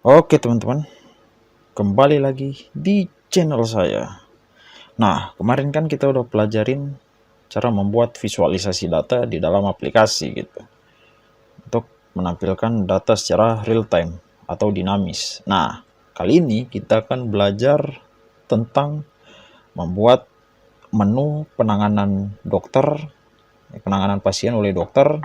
Oke teman-teman, kembali lagi di channel saya. Nah, kemarin kan kita udah pelajarin cara membuat visualisasi data di dalam aplikasi gitu. Untuk menampilkan data secara real time atau dinamis. Nah, kali ini kita akan belajar tentang membuat menu penanganan dokter, penanganan pasien oleh dokter,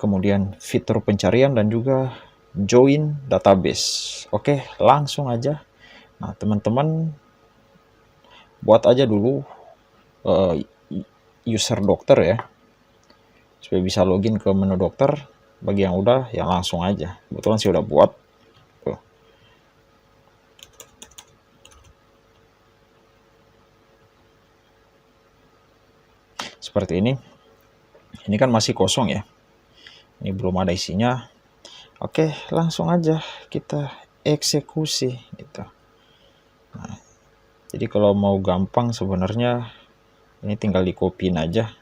kemudian fitur pencarian dan juga join database. Oke, langsung aja. Nah, teman-teman buat aja dulu uh, user dokter ya, supaya bisa login ke menu dokter. Bagi yang udah, ya langsung aja. Kebetulan sih udah buat. Tuh. Seperti ini. Ini kan masih kosong ya. Ini belum ada isinya. Oke, langsung aja kita eksekusi gitu. Nah, jadi kalau mau gampang sebenarnya ini tinggal di copyin aja.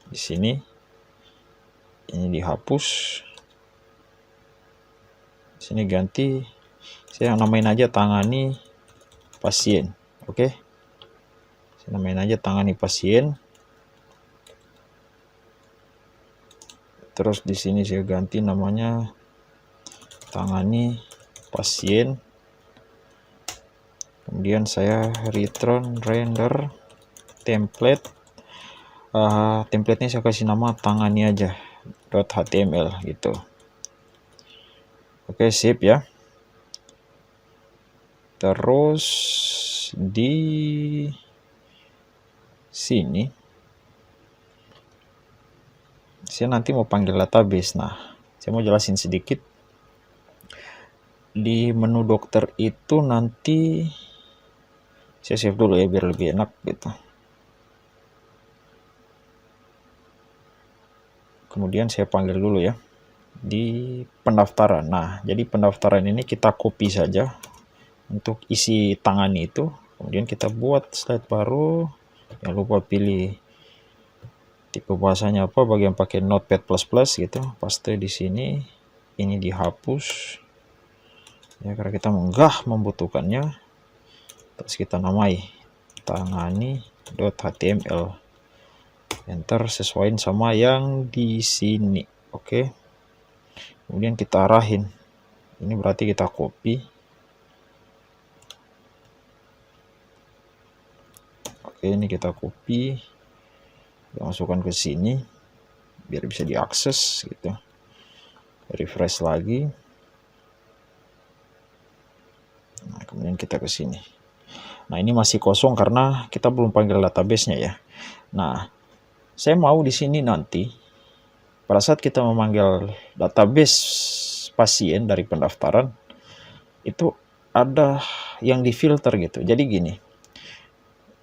Di sini ini dihapus. Di sini ganti, saya namain aja tangani pasien. Oke. Saya namain aja tangani pasien. Terus di sini saya ganti namanya tangani pasien. Kemudian saya return render template. Templatenya saya kasih nama tangani aja .html gitu. Oke, sip ya. Terus di sini saya nanti mau panggil database. Nah, saya mau jelasin sedikit. Di menu dokter itu nanti saya save dulu ya biar lebih enak gitu. Kemudian saya panggil dulu ya di pendaftaran. Nah, jadi pendaftaran ini kita copy saja untuk isi tangani itu. Kemudian kita buat slide baru. Jangan lupa pilih tipe bahasanya apa, bagian pakai Notepad++ gitu. Paste di sini. Ini dihapus. Ya, karena kita enggak membutuhkannya. Terus kita namai tangani.html. Enter, sesuaiin sama yang di sini. Oke. Kemudian kita arahin. Ini berarti kita copy. Oke, ini kita copy. Kita masukkan ke sini biar bisa diakses gitu. Refresh lagi. Nah, kemudian kita ke sini. Nah, ini masih kosong karena kita belum panggil database-nya ya. Nah, saya mau di sini nanti pada saat kita memanggil database pasien dari pendaftaran itu ada yang difilter gitu. Jadi gini,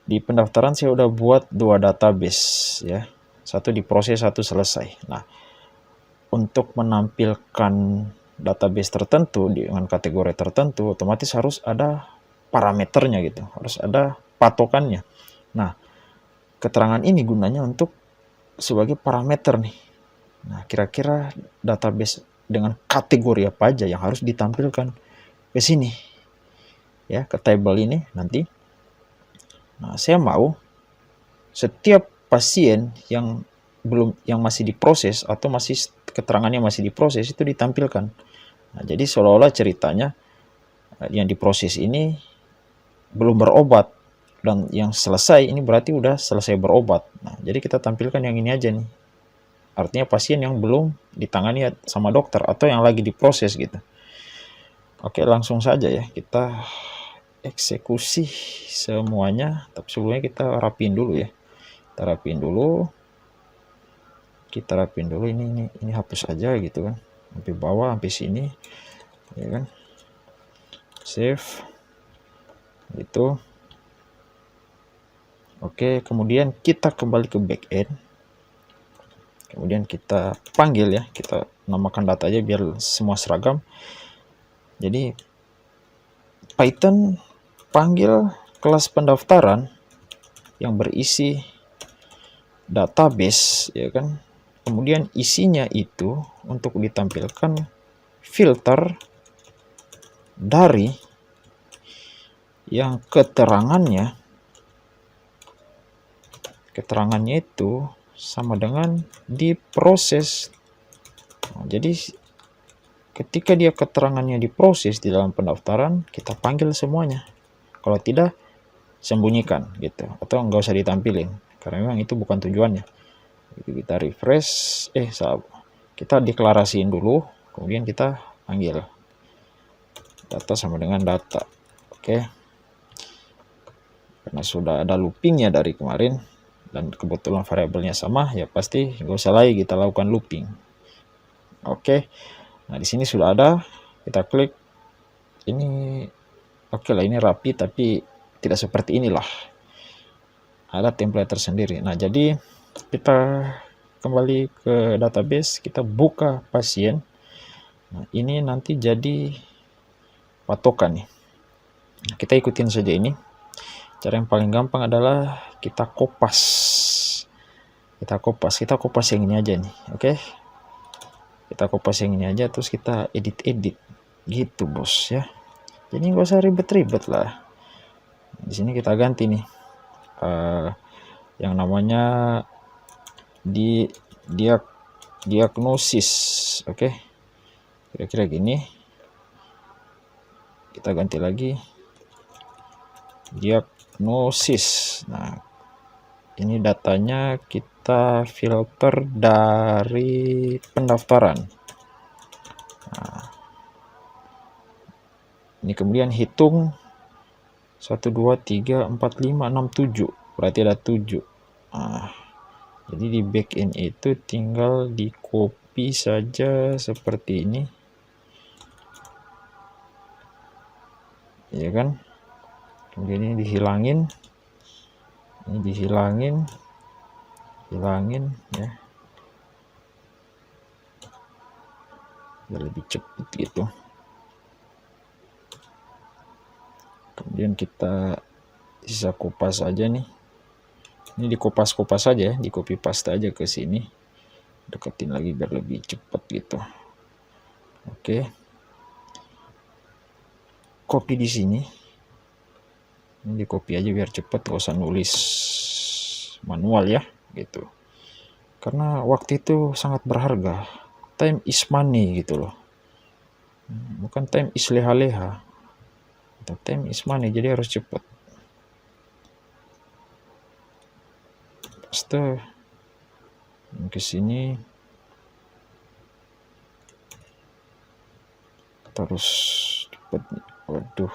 di pendaftaran saya udah buat 2 database ya. Satu diproses, satu selesai. Nah, untuk menampilkan database tertentu dengan kategori tertentu, otomatis harus ada parameternya gitu. Harus ada patokannya. Nah, keterangan ini gunanya untuk sebagai parameter nih. Nah, kira-kira database dengan kategori apa aja yang harus ditampilkan ke sini. Ya, ke table ini nanti. Nah, saya mau setiap pasien yang masih diproses atau masih keterangannya masih diproses itu ditampilkan. Nah, jadi seolah-olah ceritanya yang diproses ini belum berobat dan yang selesai ini berarti udah selesai berobat. Nah, jadi kita tampilkan yang ini aja nih. Artinya pasien yang belum ditangani sama dokter atau yang lagi diproses gitu. Oke, langsung saja ya kita eksekusi semuanya. Tapi sebelumnya kita rapiin dulu ya. Kita rapiin dulu. Ini hapus aja gitu kan. Sampai bawah, sampai sini. Ya kan. Save. Gitu. Oke, kemudian kita kembali ke backend. Kemudian kita panggil ya, kita namakan data aja biar semua seragam. Jadi Python panggil kelas pendaftaran yang berisi database ya kan. Kemudian isinya itu untuk ditampilkan filter dari yang keterangannya itu sama dengan diproses. Nah, jadi ketika dia keterangannya diproses di dalam pendaftaran, kita panggil semuanya. Kalau tidak, sembunyikan gitu, atau nggak usah ditampilin karena memang itu bukan tujuannya. Jadi kita refresh, kita deklarasiin dulu, kemudian kita panggil data sama dengan data. Oke, karena sudah ada loopingnya dari kemarin dan kebetulan variabelnya sama, ya pasti nggak usah lagi kita lakukan looping. Oke, nah di sini sudah ada, kita klik ini. Oke lah, ini rapi, tapi tidak seperti inilah, ada template tersendiri. Nah, jadi kita kembali ke database, kita buka pasien. Nah, ini nanti jadi patokan nih. Nah, kita ikutin saja ini. Cara yang paling gampang adalah kita kopas. Kita kopas yang ini aja nih, oke? Kita kopas yang ini aja, terus kita edit gitu, bos ya. Jadi nggak usah ribet-ribet lah. Di sini kita ganti nih yang namanya diagnosis, oke? Kira-kira gini. Kita ganti lagi diagnosis. Nah, ini datanya kita filter dari pendaftaran. Nah, ini kemudian hitung 1, 2, 3, 4, 5, 6, 7. Berarti ada 7. Nah, jadi di backend itu tinggal di copy saja seperti ini. Ya kan? Kemudian ini dihilangin. Ini dihilangin. Hilangin ya. Biar lebih cepat gitu. Kemudian kita bisa kopas aja nih. Ini dikopas-kopas aja ya, di copy paste aja ke sini. Deketin lagi biar lebih cepat gitu. Oke. Copy di sini. Ini di copy aja biar cepat, gak usah nulis manual ya, gitu. Karena waktu itu sangat berharga. Time is money gitu loh. Bukan time is leha-leha. Time is money, jadi harus cepat. Paste ke sini. Terus cepat. Waduh.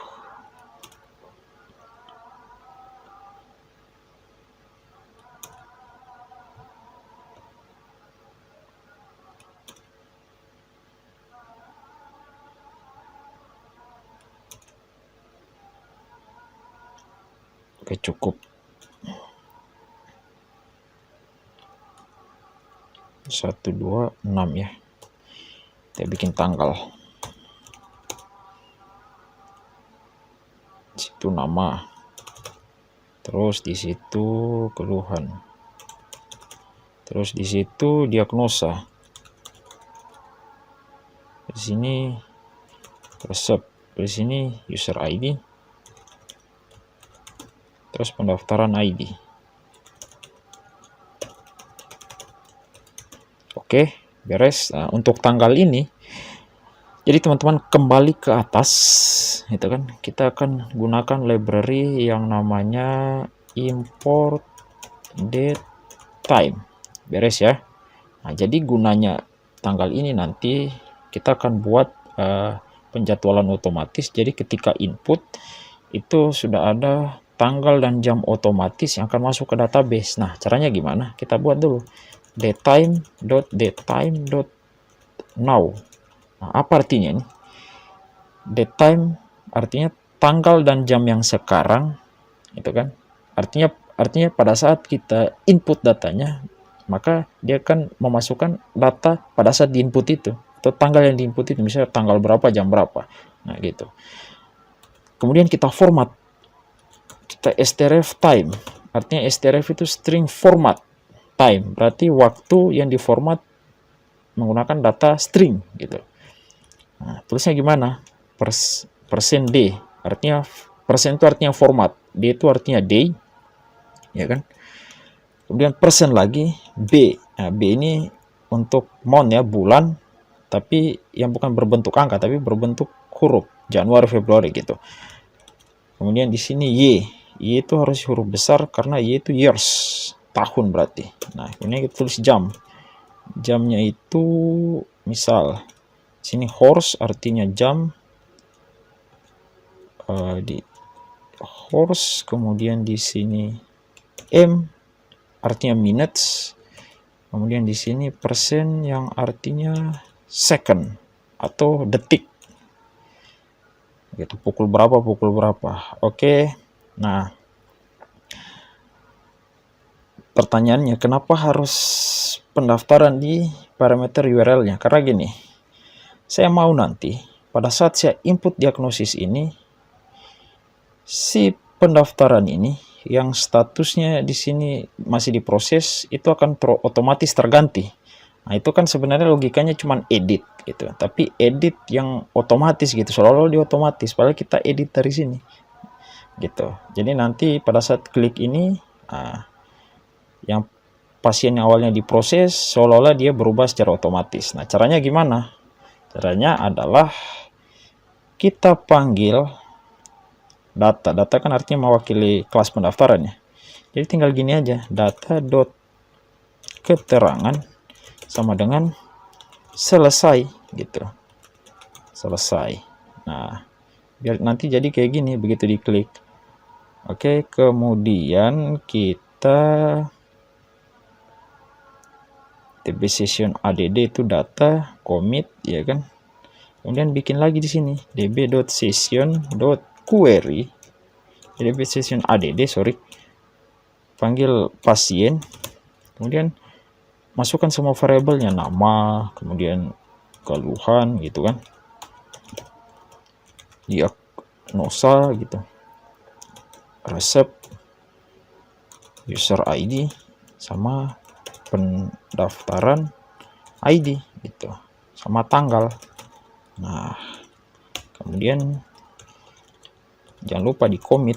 Oke, cukup. 1, 2, 6 ya. Kita bikin tanggal. Di situ nama. Terus di situ keluhan. Terus di situ diagnosa. Di sini resep. Di sini user ID. Terus pendaftaran ID. Oke, beres. Nah, untuk tanggal ini, jadi teman-teman kembali ke atas, itu kan, kita akan gunakan library yang namanya import date time. Beres ya. Nah, jadi gunanya tanggal ini nanti kita akan buat penjadwalan otomatis. Jadi ketika input itu sudah ada tanggal dan jam otomatis yang akan masuk ke database. Nah, caranya gimana? Kita buat dulu datetime.datetime.now. Nah, apa artinya nih? Datetime artinya tanggal dan jam yang sekarang, itu kan? Artinya pada saat kita input datanya, maka dia akan memasukkan data pada saat diinput itu, atau tanggal yang diinput itu, misalnya tanggal berapa, jam berapa. Nah, gitu. Kemudian kita format. Kita strf time. Artinya strf itu string format time. Berarti waktu yang diformat menggunakan data string gitu. Nah, tulisnya gimana? Persen D, artinya persen itu artinya format, D itu artinya day, ya kan? Kemudian persen lagi B. Nah, B ini untuk month ya, bulan, tapi yang bukan berbentuk angka tapi berbentuk huruf, Januari, Februari gitu. Kemudian di sini Y. Y itu harus huruf besar karena Y itu years, tahun berarti. Nah, ini kita tulis jam. Jamnya itu misal sini horse artinya jam, di horse, kemudian di sini M artinya minutes, kemudian di sini persen yang artinya second atau detik gitu, pukul berapa. Oke. Nah, pertanyaannya kenapa harus pendaftaran di parameter URL-nya? Karena gini, saya mau nanti pada saat saya input diagnosis ini, si pendaftaran ini yang statusnya di sini masih diproses itu akan otomatis terganti. Nah, itu kan sebenarnya logikanya cuma edit gitu, tapi edit yang otomatis gitu, seolah-olah dia otomatis, padahal kita edit dari sini gitu. Jadi nanti pada saat klik ini, yang pasien yang awalnya diproses seolah-olah dia berubah secara otomatis. Nah, caranya gimana? Caranya adalah kita panggil data. Data kan artinya mewakili kelas pendaftarannya. Jadi tinggal gini aja, data.keterangan sama dengan selesai gitu. Selesai. Nah, biar nanti jadi kayak gini begitu diklik. Oke, kemudian kita TB session add itu data commit ya kan. Kemudian bikin lagi di sini db.session.query, db session add, panggil pasien, kemudian masukkan semua variabelnya, nama, kemudian keluhan gitu kan, diagnosa gitu, resep, user ID, sama pendaftaran ID gitu, sama tanggal. Nah, kemudian jangan lupa di commit,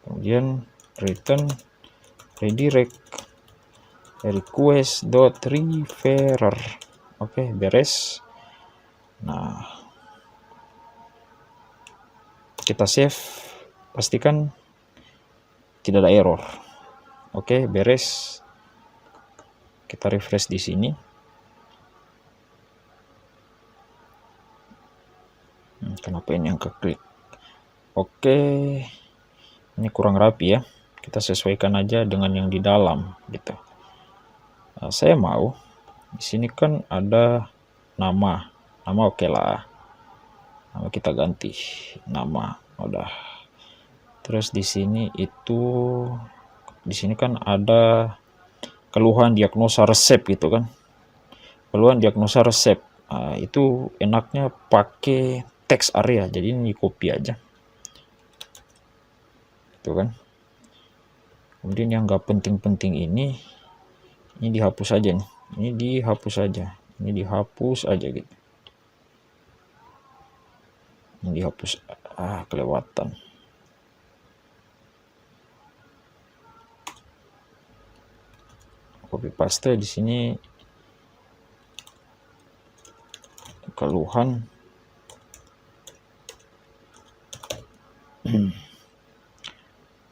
kemudian return redirect request.referrer. Oke, beres. Nah, kita save, pastikan tidak ada error. Oke, beres. Kita refresh di sini. Kenapa ini yang keklik? Oke, ini kurang rapi ya. Kita sesuaikan aja dengan yang di dalam gitu. Nah, saya mau di sini kan ada nama oke lah. Nama kita ganti nama, udah. Terus di sini kan ada keluhan, diagnosa, resep gitu kan. Keluhan, diagnosa, resep. Nah, itu enaknya pakai text area, jadi ini copy aja. Itu kan. Kemudian yang nggak penting-penting ini dihapus aja nih. Ini dihapus aja. Ini dihapus aja gitu. Ini dihapus. Kelewatan. Copy paste di sini. Keluhan.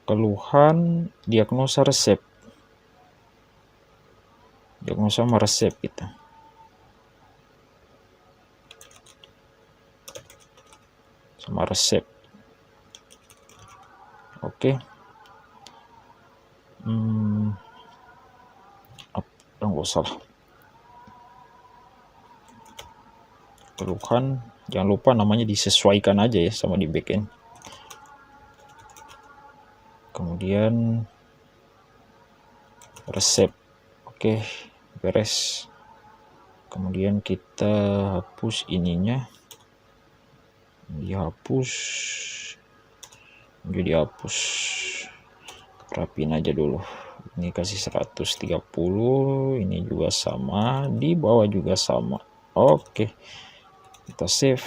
Keluhan, diagnosa, resep. Diagnosa sama resep gitu. Sama resep. Oke. Nggak salah. Keluhan, jangan lupa namanya disesuaikan aja ya sama di backend. Kemudian resep. Oke, beres. Kemudian kita hapus ininya, dihapus, jadi hapus, rapin aja dulu Ini kasih 130, ini juga sama, di bawah juga sama. Oke, kita save.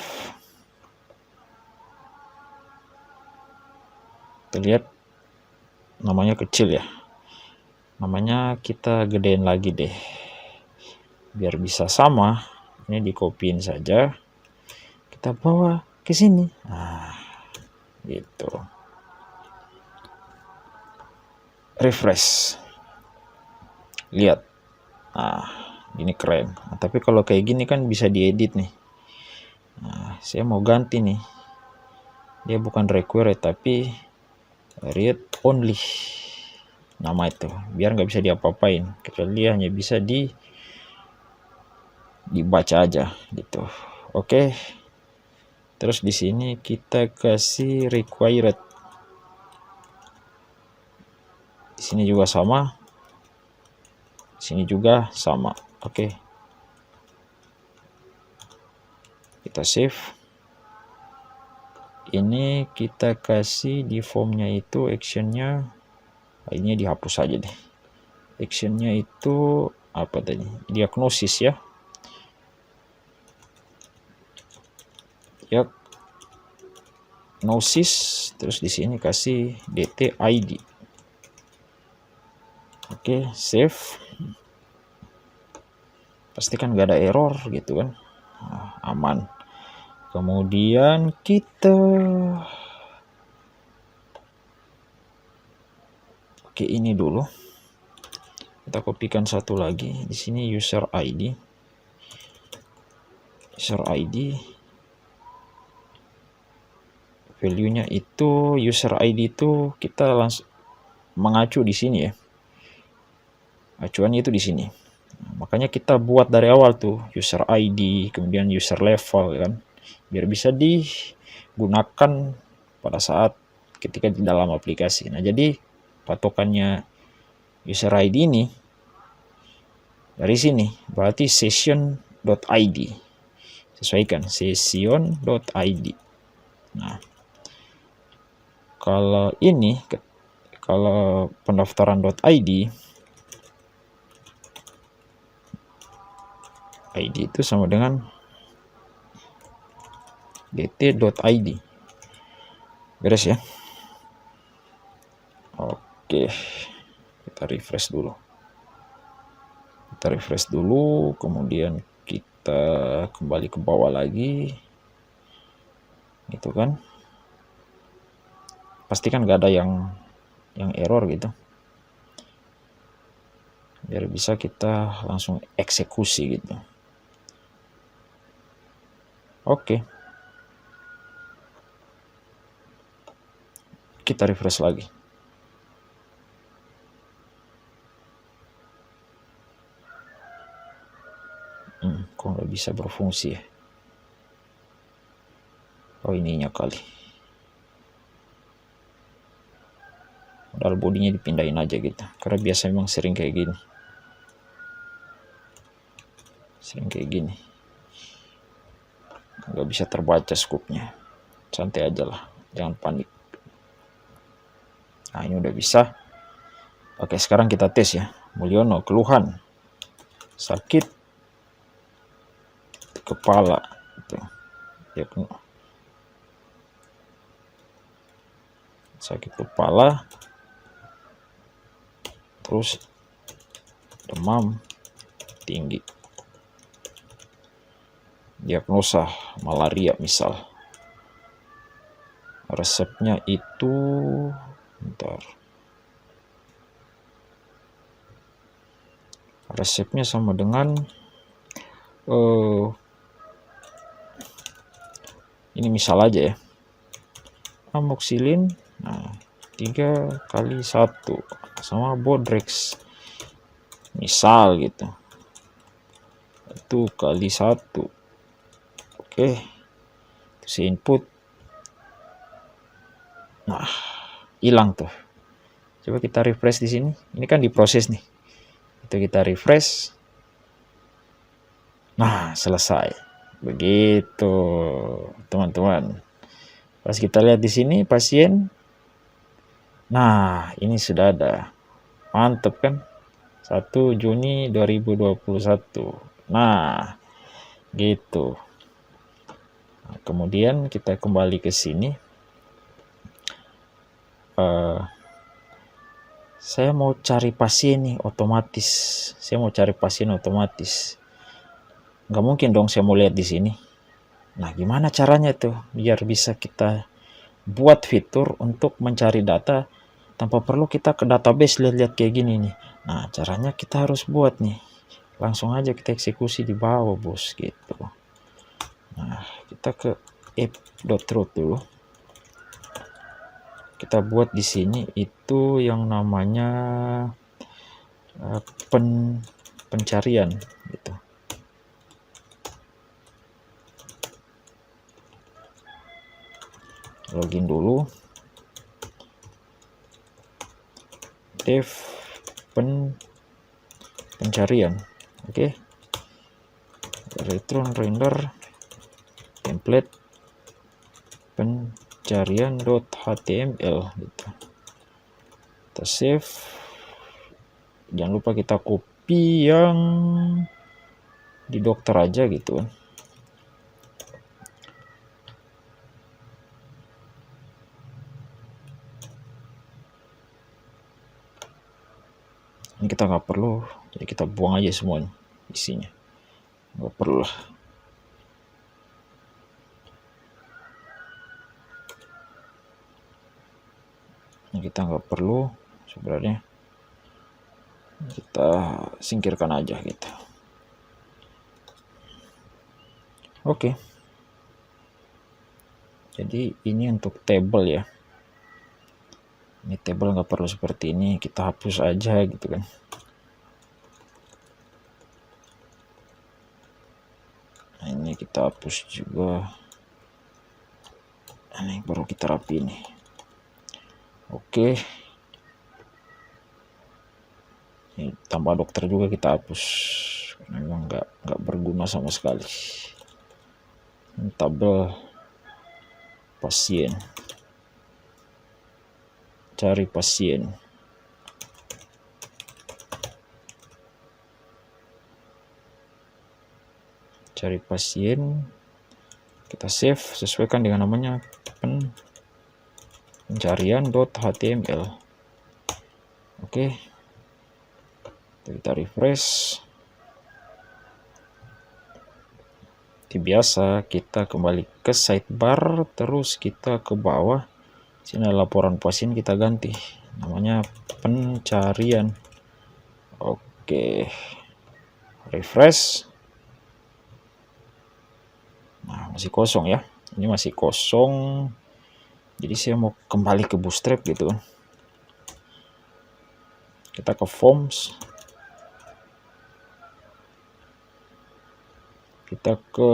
Kita lihat namanya kecil ya. Namanya kita gedein lagi deh. Biar bisa sama, ini di copyin saja. Kita bawa ke sini. Nah, gitu. Refresh. Lihat. Nah, ini keren. Nah, tapi kalau kayak gini kan bisa diedit nih. Nah, saya mau ganti nih. Dia bukan require tapi read only. Nama itu. Biar nggak bisa diapa-apain. Kecuali hanya bisa dibaca aja gitu. Oke. Terus di sini kita kasih required. Di sini juga sama. Di sini juga sama. Oke. Kita save. Ini kita kasih di formnya itu actionnya. Ini dihapus aja deh. Actionnya itu apa tadi? Diagnosis ya. Diagnosis. Terus di sini kasih DTID. Oke, save. Pastikan gak ada error gitu kan. Nah, aman. Kemudian kita oke ini dulu. Kita kopikan satu lagi. Di sini user ID. User ID. Value-nya itu user ID itu kita langsung mengacu di sini ya. Acuannya itu di sini. Nah, makanya kita buat dari awal tuh user ID, kemudian user level kan, biar bisa digunakan pada saat ketika di dalam aplikasi. Nah, jadi patokannya user ID ini dari sini, berarti session.id. Sesuaikan session.id. Nah, kalau ini, kalau pendaftaran.id, ID itu sama dengan dt.id. Beres ya. Oke, kita refresh dulu. Kemudian kita kembali ke bawah lagi. Gitu kan. Pastikan gak ada yang error gitu. Biar bisa kita langsung eksekusi gitu. Oke. Kita refresh lagi. Kok nggak bisa berfungsi ya? Oh, ininya kali. Padahal bodinya dipindahin aja gitu. Karena biasa memang sering kayak gini. Nggak bisa terbaca scope-nya. Santai aja lah, jangan panik. Nah, ini udah bisa. Oke, sekarang kita tes ya. Mulyono, keluhan sakit kepala itu. Sakit kepala, terus demam tinggi. Diagnosa malaria misal. Resepnya itu bentar. Resepnya sama dengan ini misal aja ya. Amoxicillin 3x1 sama Bodrex. Misal gitu. 1x1. Oke, si input. Nah, hilang tuh. Coba kita refresh di sini. Ini kan diproses nih. Itu kita refresh. Nah, selesai. Begitu, teman-teman. Pas kita lihat di sini pasien. Nah, ini sudah ada. Mantep kan? 1 Juni 2021. Nah, gitu. Nah, kemudian kita kembali ke sini. Saya mau cari pasien nih otomatis. Saya mau cari pasien otomatis. Nggak mungkin dong saya mau lihat di sini. Nah, gimana caranya tuh biar bisa kita buat fitur untuk mencari data tanpa perlu kita ke database lihat-lihat kayak gini nih. Nah, caranya kita harus buat nih. Langsung aja kita eksekusi di bawah, bos, gitu. Nah, kita ke app.root dulu. Kita buat di sini itu yang namanya pencarian gitu. Login dulu. Dev pencarian. Oke. Return render template pencarian.html gitu. Kita save. Jangan lupa kita copy yang di dokter aja gitu. Ini kita nggak perlu, jadi kita buang aja semuanya isinya, nggak perlu lah. Ini kita nggak perlu sebenarnya, kita singkirkan aja gitu. Oke. Jadi ini untuk table ya. Ini table nggak perlu seperti ini, kita hapus aja gitu kan. Nah, ini kita hapus juga. Ini baru kita rapi nih. Oke. Ini tambah dokter juga kita hapus karena memang nggak berguna sama sekali. Ini tabel pasien, cari pasien. Cari pasien, kita save, sesuaikan dengan namanya pencarian.html. Oke, kita refresh. Seperti biasa, kita kembali ke sidebar, terus kita ke bawah. Sini laporan pasien, kita ganti namanya pencarian. Oke, refresh. Nah, masih kosong ya. Ini masih kosong. Jadi saya mau kembali ke Bootstrap gitu kan. Kita ke forms. Kita ke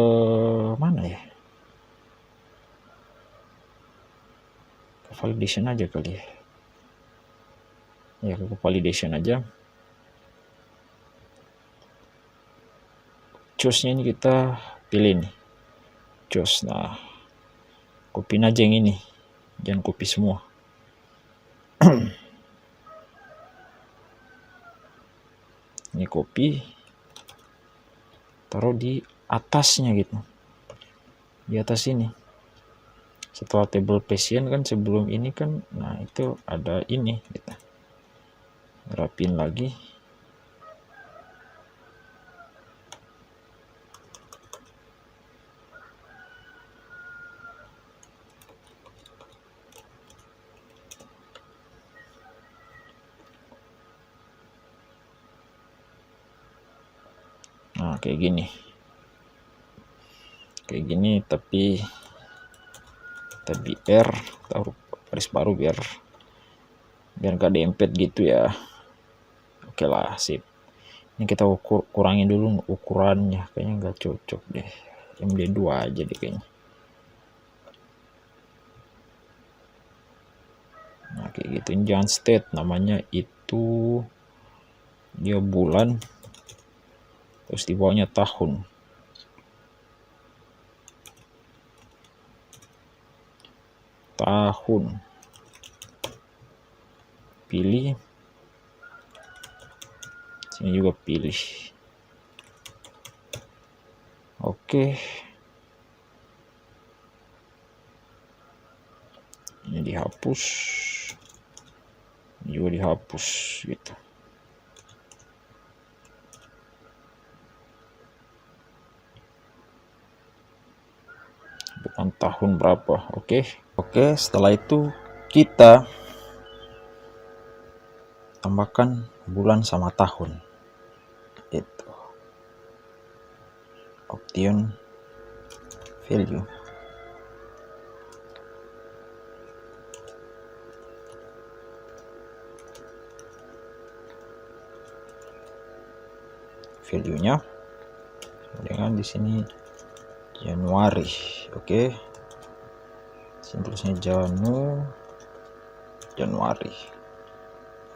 mana ya? Ke validation aja kali ya. Ya, ke validation aja. Choose-nya ini kita pilih nih. Choose. Nah, copy aja yang ini. Jangan copy semua. Ini copy, taruh di atasnya gitu, di atas ini. Setelah table pasien kan sebelum ini kan, nah itu ada ini gitu. Rapin lagi. Nah, kayak gini. Kayak gini, tapi R, taruh baris baru biar gak dempet gitu ya. Oke lah, sip. Ini kita kurangin dulu ukurannya, kayaknya nggak cocok deh. MD2 aja deh kayaknya. Nah, kayak gitu. Ini jangan state, namanya itu dia bulan, terus di bawahnya tahun. Pilih Sini juga pilih. Oke. Ini dihapus. Ini juga dihapus gitu. Bukan tahun berapa. Oke. Setelah itu kita tambahkan bulan sama tahun. Itu. Option value. Value-nya dengan di sini Januari. Oke. Tulisnya Januari.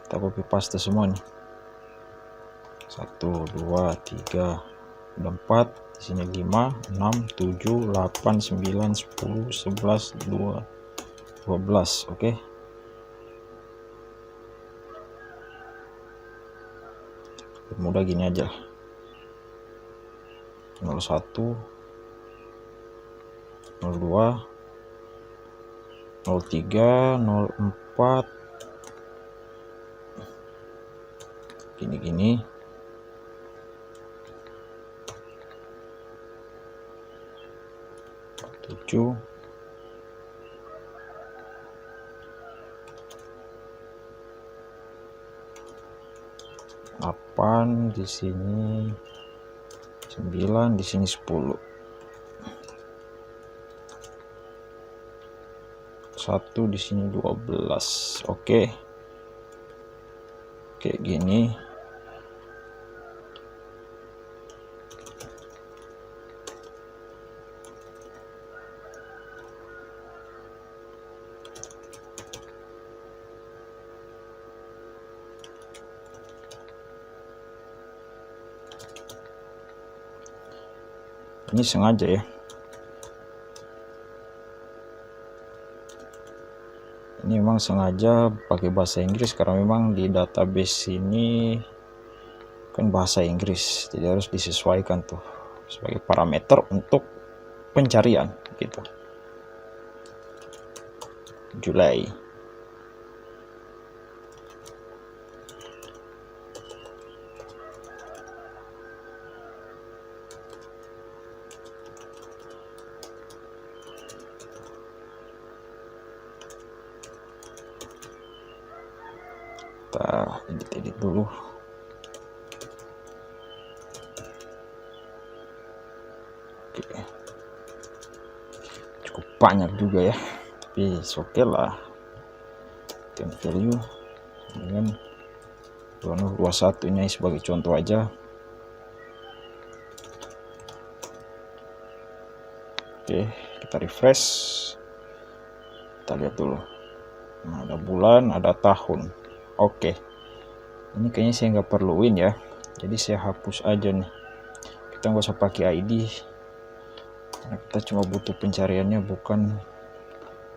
Kita copy paste semua nih. 1 2 3 4, di sini 5 6 7 8 9 10 11 12. Oke. Mudah gini aja. 01 02 03 04 gini 7 8, di sini 9, di sini 10, 1, di sini 12. Oke. Kayak gini. Ini sengaja ya. Ini memang sengaja pakai bahasa Inggris karena memang di database ini kan bahasa Inggris, jadi harus disesuaikan tuh sebagai parameter untuk pencarian gitu. Juli. Kita edit dulu. Oke. Cukup banyak juga ya, tapi oke lah. Ten value dengan 2021 ini sebagai contoh aja. Oke, kita refresh. Kita lihat dulu. Nah, ada bulan, ada tahun. Oke, ini kayaknya saya nggak perluin ya, jadi saya hapus aja nih. Kita nggak usah pakai ID karena kita cuma butuh pencariannya, bukan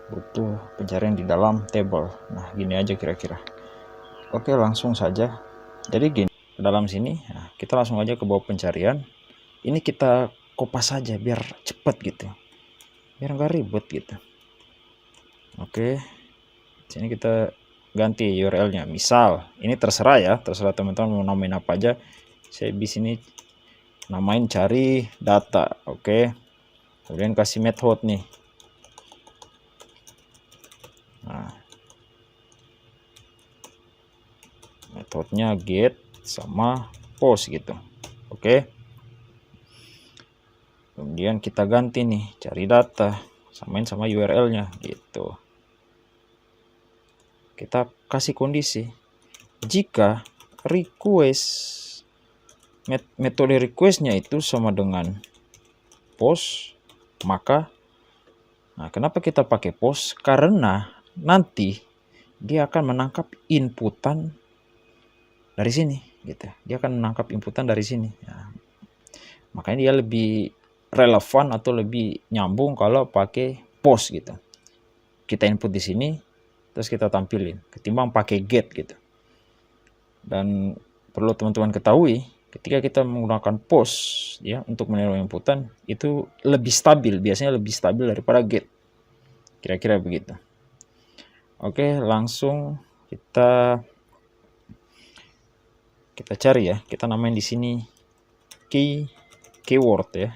butuh pencarian di dalam table. Nah, gini aja kira-kira. Oke, langsung saja. Jadi gini, ke dalam sini nah, kita langsung aja ke bawah pencarian. Ini kita kopas saja biar cepet gitu, biar nggak ribet gitu. Oke, sini kita ganti URL-nya. Misal, ini terserah ya, terserah teman-teman mau namain apa aja. Saya di sini namain cari data. Oke. Kemudian kasih method nih. Nah, metodenya get sama post gitu. Oke. Kemudian kita ganti nih, cari data, samain sama URL-nya gitu. Kita kasih kondisi jika metode requestnya itu sama dengan post, maka kenapa kita pakai post? Karena nanti dia akan menangkap inputan dari sini gitu. Dia akan menangkap inputan dari sini. Nah, makanya dia lebih relevan atau lebih nyambung kalau pakai post gitu. Kita input di sini terus kita tampilin ketimbang pakai get gitu. Dan perlu teman-teman ketahui, ketika kita menggunakan post ya untuk meniru inputan itu lebih stabil, biasanya lebih stabil daripada get. Kira-kira begitu. Oke, langsung kita cari ya. Kita namain di sini keyword ya.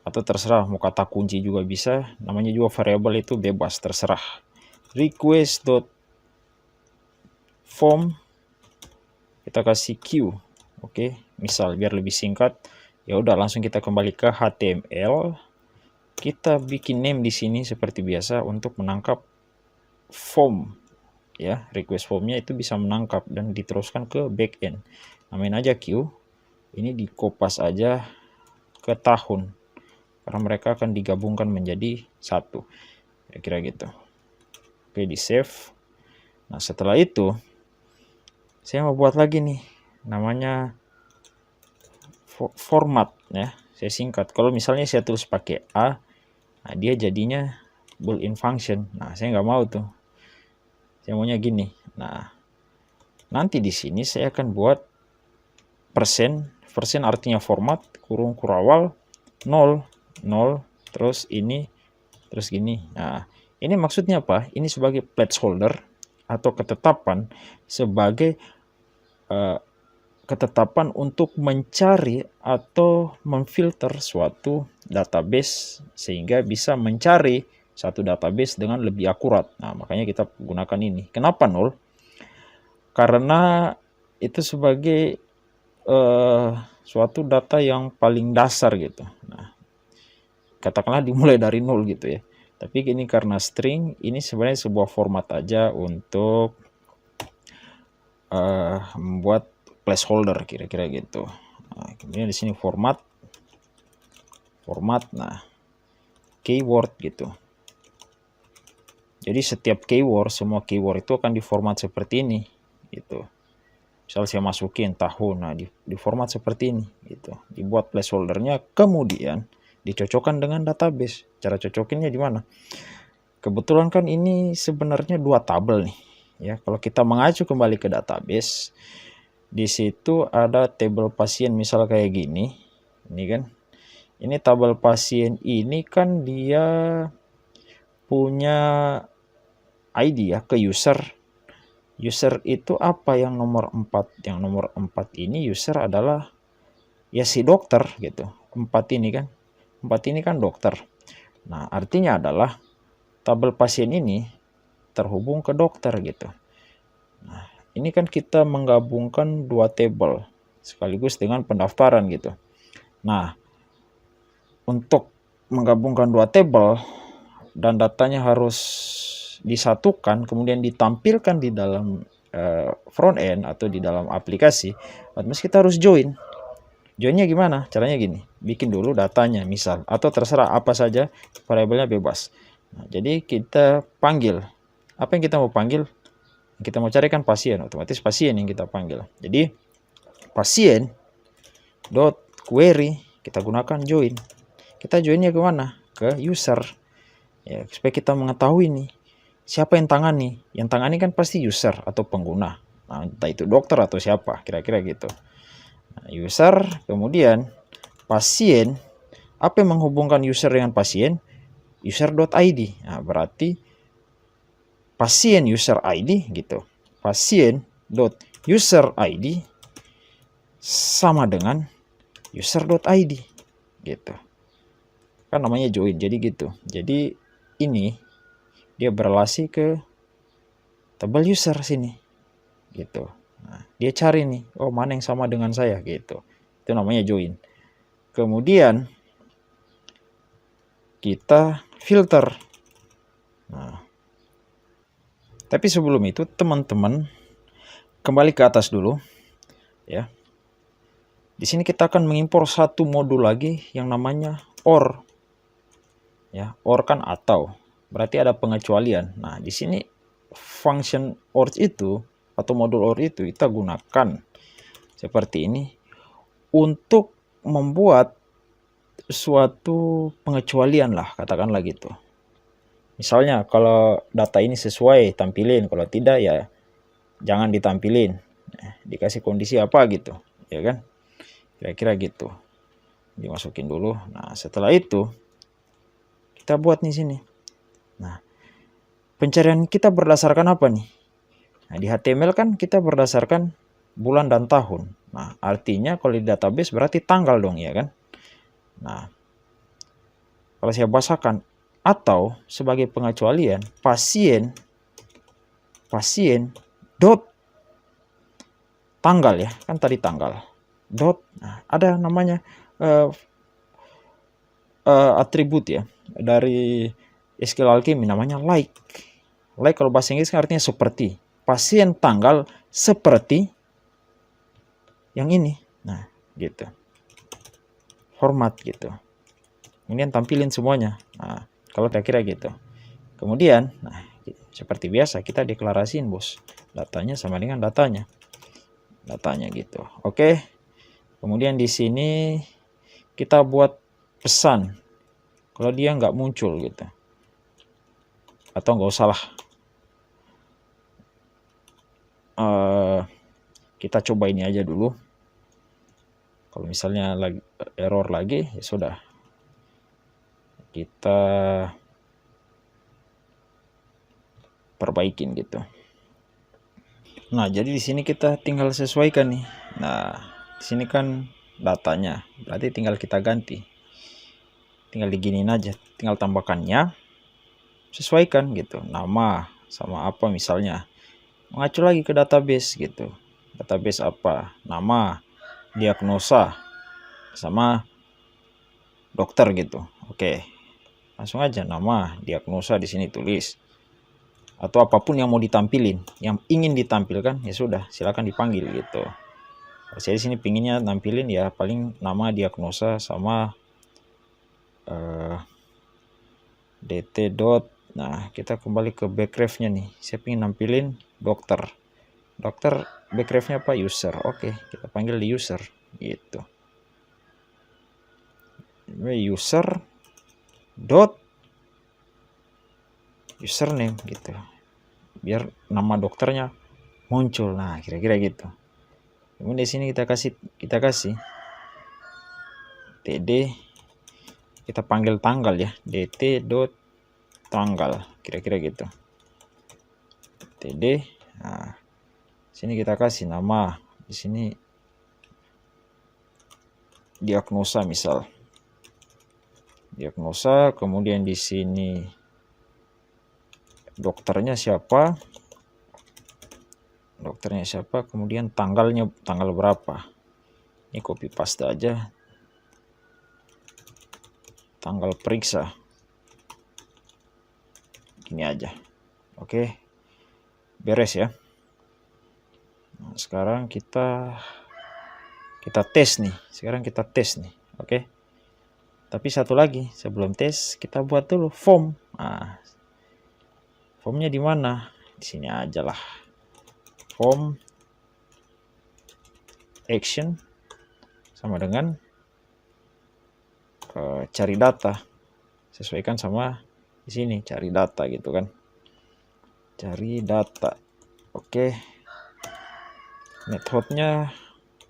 Atau terserah mau kata kunci juga bisa, namanya juga variabel itu bebas, terserah. Request.form kita kasih Q. Oke, misal biar lebih singkat, ya udah langsung kita kembali ke HTML. Kita bikin name di sini seperti biasa untuk menangkap form ya, request formnya itu bisa menangkap dan diteruskan ke backend. Namain aja Q. Ini di kopas aja ke tahun karena mereka akan digabungkan menjadi satu, kira-kira gitu. Oke, di save. Nah, setelah itu saya mau buat lagi nih namanya format ya, saya singkat. Kalau misalnya saya tulis pakai A, nah dia jadinya built-in function. Nah, saya nggak mau tuh, saya maunya gini. Nah, nanti di sini saya akan buat persen artinya format, kurung kurawal 0 terus ini terus gini. Nah, ini maksudnya apa? Ini sebagai placeholder atau ketetapan, sebagai ketetapan untuk mencari atau memfilter suatu database sehingga bisa mencari satu database dengan lebih akurat. Nah, makanya kita gunakan ini. Kenapa 0? Karena itu sebagai suatu data yang paling dasar gitu. Nah, katakanlah dimulai dari 0 gitu ya. Tapi ini karena string, ini sebenarnya sebuah format aja untuk membuat placeholder, kira-kira gitu. Nah, kemudian di sini format, nah keyword gitu. Jadi setiap keyword, semua keyword itu akan diformat seperti ini gitu. Misal saya masukin tahun, nah di format seperti ini gitu. Dibuat placeholdernya, kemudian dicocokkan dengan database. Cara cocokinnya di mana? Kebetulan kan ini sebenarnya dua tabel nih ya. Kalau kita mengacu kembali ke database, di situ ada tabel pasien misal kayak gini. Ini kan. Ini tabel pasien ini kan dia punya ID ya ke user. User itu apa yang nomor 4? Yang nomor 4 ini user adalah ya si dokter gitu. 4 ini kan. 4 ini kan dokter. Nah, artinya adalah tabel pasien ini terhubung ke dokter gitu. Nah, ini kan kita menggabungkan dua tabel sekaligus dengan pendaftaran gitu. Nah, untuk menggabungkan dua tabel dan datanya harus disatukan kemudian ditampilkan di dalam front end atau di dalam aplikasi, otomatis kita harus join. Joinnya gimana? Caranya gini, bikin dulu datanya misal, atau terserah apa saja, variabelnya bebas. Nah, jadi kita panggil, apa yang kita mau panggil? Kita mau carikan pasien, otomatis pasien yang kita panggil. Jadi pasien dot query kita gunakan join. Kita joinnya kemana? Ke user. Ya, supaya kita mengetahui nih siapa yang tangani. Yang tangani kan pasti user atau pengguna. Nah, entah itu dokter atau siapa, kira-kira gitu. Nah, user, kemudian pasien. Apa yang menghubungkan user dengan pasien? User.id. Nah, berarti pasien user ID gitu. Pasien.user ID sama dengan user.id gitu. Kan namanya join, jadi gitu. Jadi ini dia berelasi ke tabel user sini gitu. Nah, dia cari nih, oh mana yang sama dengan saya gitu. Itu namanya join. Kemudian kita filter. Nah, tapi sebelum itu teman-teman kembali ke atas dulu ya. Di sini kita akan mengimpor satu modul lagi yang namanya OR. Ya, OR kan atau. Berarti ada pengecualian. Nah, di sini function OR itu atau modul OR itu kita gunakan seperti ini untuk membuat suatu pengecualian lah, katakanlah gitu. Misalnya kalau data ini sesuai tampilin, kalau tidak ya jangan ditampilin. dikasih kondisi apa gitu, ya kan? Kira-kira gitu. Dimasukin dulu. Nah, setelah itu kita buat nih sini. Nah, pencarian kita berdasarkan apa nih? Nah, di HTML kan kita berdasarkan bulan dan tahun. Nah, artinya kalau di database berarti tanggal dong, ya kan? Nah, kalau saya bahasakan atau sebagai pengecualian pasien dot tanggal, ya kan tadi tanggal dot, nah, ada namanya atribut ya dari SQL Alchemy namanya like kalau bahasa Inggris kan artinya seperti, pasien tanggal seperti yang ini. Nah gitu, format gitu, ini yang tampilin semuanya. Nah kalau kira-kira gitu. Kemudian nah seperti biasa kita deklarasiin bos, datanya sama dengan datanya gitu. Oke, kemudian di sini kita buat pesan kalau dia nggak muncul gitu, atau nggak usah lah, kita coba ini aja dulu. Kalau misalnya lagi error lagi, ya sudah, kita perbaikin gitu. Nah jadi di sini kita tinggal sesuaikan nih. Nah di sini kan datanya, berarti tinggal kita ganti, tinggal diginiin aja, tinggal tambahkannya, sesuaikan gitu, nama sama apa misalnya, mengacu lagi ke database gitu, database apa, nama, diagnosa sama dokter gitu. Oke, langsung aja nama, diagnosa di sini tulis, atau apapun yang mau ditampilin, yang ingin ditampilkan, ya sudah silakan dipanggil gitu. Saya di sini pinginnya nampilin ya paling nama, diagnosa sama dt dot. Nah kita kembali ke backrefnya nih, saya ingin nampilin dokter backrefnya apa, user. Oke, kita panggil di user gitu, user dot username gitu, biar nama dokternya muncul. Nah kira-kira gitu. Kemudian di sini kita kasih td, kita panggil tanggal ya, dt dot tanggal, kira-kira gitu, td. Nah sini kita kasih nama, di sini diagnosa misal, diagnosa. Kemudian di sini dokternya siapa, kemudian tanggalnya tanggal berapa. Ini copy paste aja, tanggal periksa gini aja. Oke, beres ya. Nah, sekarang kita tes nih. Oke, tapi satu lagi sebelum tes kita buat dulu form. Nah, formnya di mana? Di sini aja lah, form action sama dengan cari data, sesuaikan sama di sini cari data gitu kan, cari data. Oke, methodenya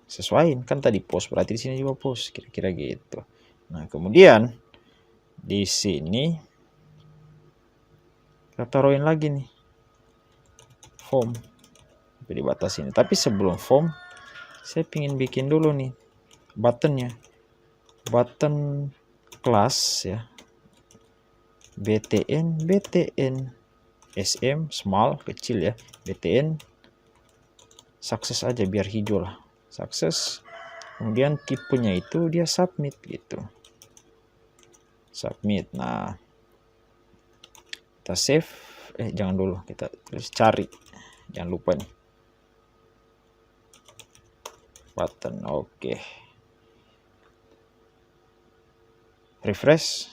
sesuaiin kan tadi post, berarti di sini juga post, kira-kira gitu. Nah kemudian di sini kita taruhin lagi nih form, dibatasi ini. Tapi sebelum form saya pingin bikin dulu nih buttonnya, button class ya, btn sm small kecil ya, btn sukses aja biar hijau lah, sukses. Kemudian tipenya itu dia submit gitu, submit. Nah kita save, jangan dulu, kita tulis cari, jangan lupa nih button. Oke, refresh.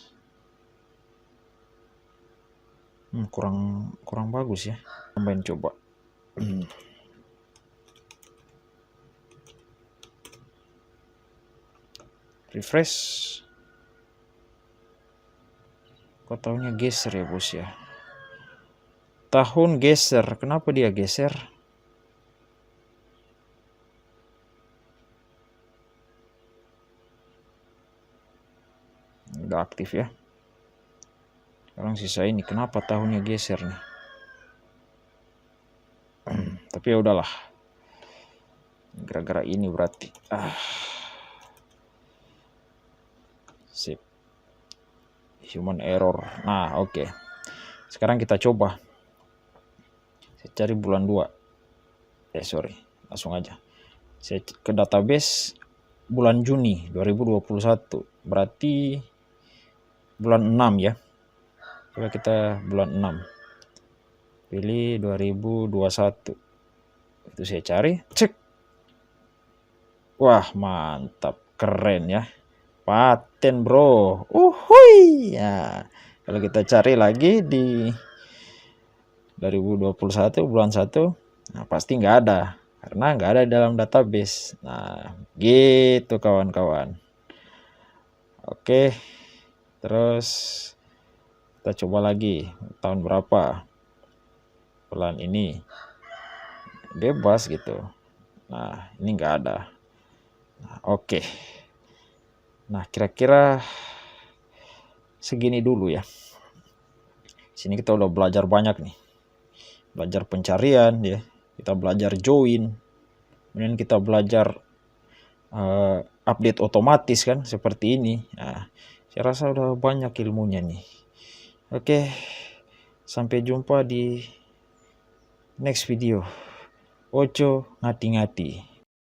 Kurang bagus ya, tambahin coba. Refresh. Kok tahunnya geser ya bos ya, tahun geser. Kenapa dia geser? Udah aktif ya. Sekarang sisa ini, kenapa tahunnya geser nih? Tapi ya udahlah. Gara-gara ini berarti. Sip. Human error. Nah, oke. Sekarang kita coba. Saya cari bulan 2. Sorry. Langsung aja. Saya ke database bulan Juni 2021. Berarti bulan 6 ya. Coba kita bulan 6. Pilih 2021. Itu saya cari. Cek. Wah, mantap. Keren ya. Paten bro. Uhuy. Ya. Kalau kita cari lagi di 2021 bulan 1. Nah, pasti nggak ada. Karena nggak ada dalam database. Nah, gitu kawan-kawan. Oke. Terus kita coba lagi. Tahun berapa? Bulan ini. Bebas gitu. Nah, ini nggak ada. Nah, oke. Nah, kira-kira segini dulu ya. Sini kita udah belajar banyak nih. Belajar pencarian ya. Kita belajar join. Kemudian kita belajar update otomatis kan seperti ini. Nah, saya rasa udah banyak ilmunya nih. Oke. Sampai jumpa di next video. Ojo ngati-ngati.